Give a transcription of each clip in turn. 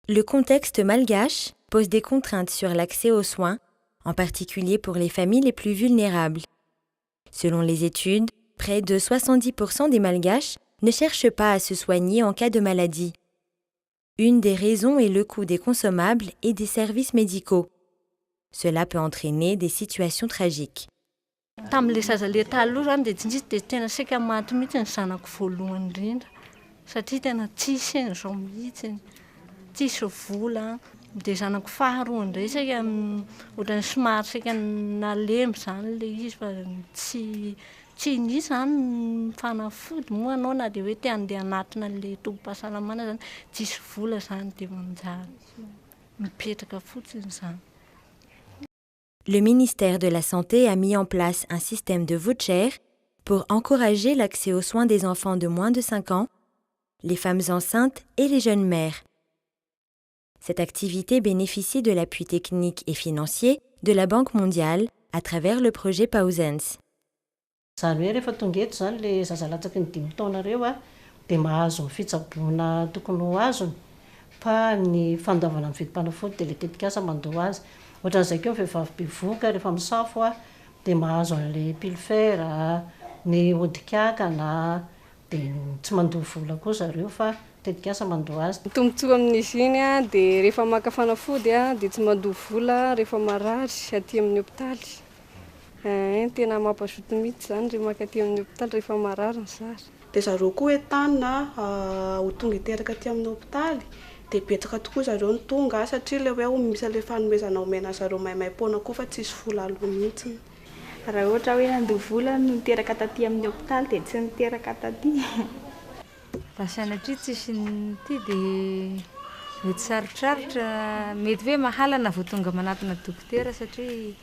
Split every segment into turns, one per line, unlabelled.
Le contexte malgache pose des contraintes sur l'accès aux soins, en particulier pour les familles les plus vulnérables. Selon les études, près de 70% des Malgaches ne cherchent pas à se soigner en cas de maladie. Une des raisons est le coût des consommables et des services médicaux. Cela peut entraîner des situations tragiques.
Tamin'ilay zaza taloha zany dia tsindrisy dia tena saika maty mihitsy ny zanako voalohany indrindra satria tena tsisy an'izao mihitsy, tsisy vola. Dia zanako faharoa indray saika ohatran'ny somary saika nalemy izany ilay izy fa tsy nisy izany ny fanafody moa anao na dia hoe te handeha hanatrina an'ilay tobim-pahasalamana zany, tsisy vola izany dia manjary mipetraka fotsiny izany.
Le ministère de la Santé a mis en place un système de voucher pour encourager l'accès aux soins des enfants de moins de 5 ans, les femmes enceintes et les jeunes mères. Cette activité bénéficie de l'appui technique et financier de la Banque mondiale à travers le projet Pausens.
Zany hoe rehefa tonga eto zany le zaza latsaky ny 5 taona reo dia mahazo fitsaboana tokony ho azony fa ny fandavana amin'ny vidim-panafody dia le tetikasa mandoa azy. Ohatran'izay koa vehivavy bevoka rehefa misafo dia mahazo an'ilay pilifera, ny odikakana dia tsy mandoa vola koa zareo fa tetikasa mandoa azy.
Tombontsoa amin'izy iny dia rehefa maka fanafody dia tsy mandoa vola rehefa marary aty amin'ny hopitaly. Tena mampazoto mihitsy zany rehefa maka aty amin'ny hopitaly rehefa marary ny zaza.
Dia zareo koa entanina ho tonga hiteraka aty amin'ny hopitaly dia betsaka tokoa zareo ny tonga satria ilay hoe misy ilay fanomezana omena zareo maimai-poana koa fa tsisy vola aloha mihitsy.
Raha ohatra hoe nandoa vola no niteraka taty amin'ny hopitaly dia tsy niteraka taty.
Raha sanatria tsisy ty dia mety sarotrarotra, mety hoe mahalana vao tonga manatona dokotera satria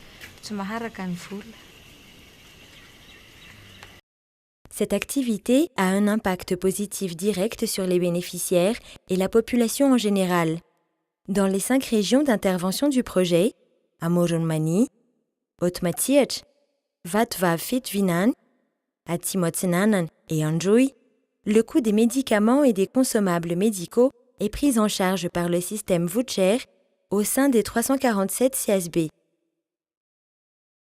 tsy maharaka ny vola.
Cette activité a un impact positif direct sur les bénéficiaires et la population en général. Dans les 5 régions d'intervention du projet, à Morunmani, Otmatiach, Vatvavfitvinan, Atimotsenanan et Anjui, le coût des médicaments et des consommables médicaux est pris en charge par le système voucher au sein des 347 CSB.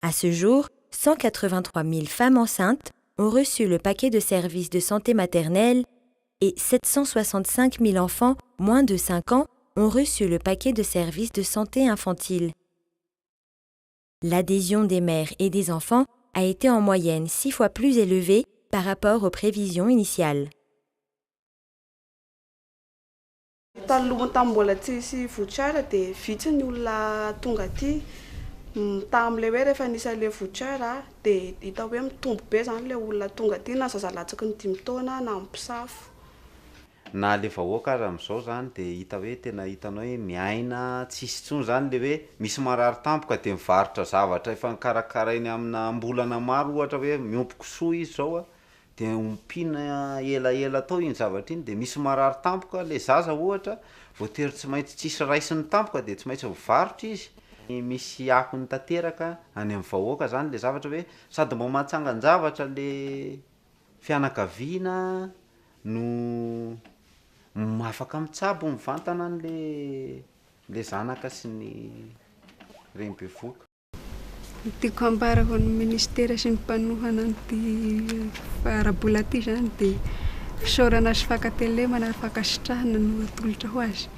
À ce jour, 183 000 femmes enceintes ont reçu le paquet de services de santé maternelle et 765 000 enfants moins de 5 ans ont reçu le paquet de services de santé infantile. L'adhésion des mères et des enfants a été en moyenne 6 fois plus élevée par rapport aux prévisions initiales.
Taloha tambola tsisy voucher dia vitsy ny olona tonga aty. Tamin'ilay hoe rehefa nisy ilay voucher dia hita hoe mitombo be zany ilay olona tonga aty na zaza latsaky ny 5 taona na mpisafo.
Na le vahoaka ary amin'izao zany dia hita hoe tena hitanao hoe miaina tsisy intsony zany le hoe misy marary tampoka dia mivarotra zavatra efa nikarakarainy amina ambolana maro ohatra hoe miompy soa izy zao dia ompiana elaela tao iny zavatra iny dia misy marary tampoka le zaza ohatra voatery tsy maintsy tsisy raisiny tampoka dia tsy maintsy mivarotra izy. Misy akony tanteraka any amin'ny vahoaka zany le zavatra hoe sady mba mahatsangan-javatra le fianakaviana no afaka mitsabo mivantana le zanaka sy ny renibevoka.
Tiako hamparako ny ministera sy ny mpanohana an'ity arabola ty zany dia fisaorana sy fakatelemana ary fakasitrahana no atolotra ho azy.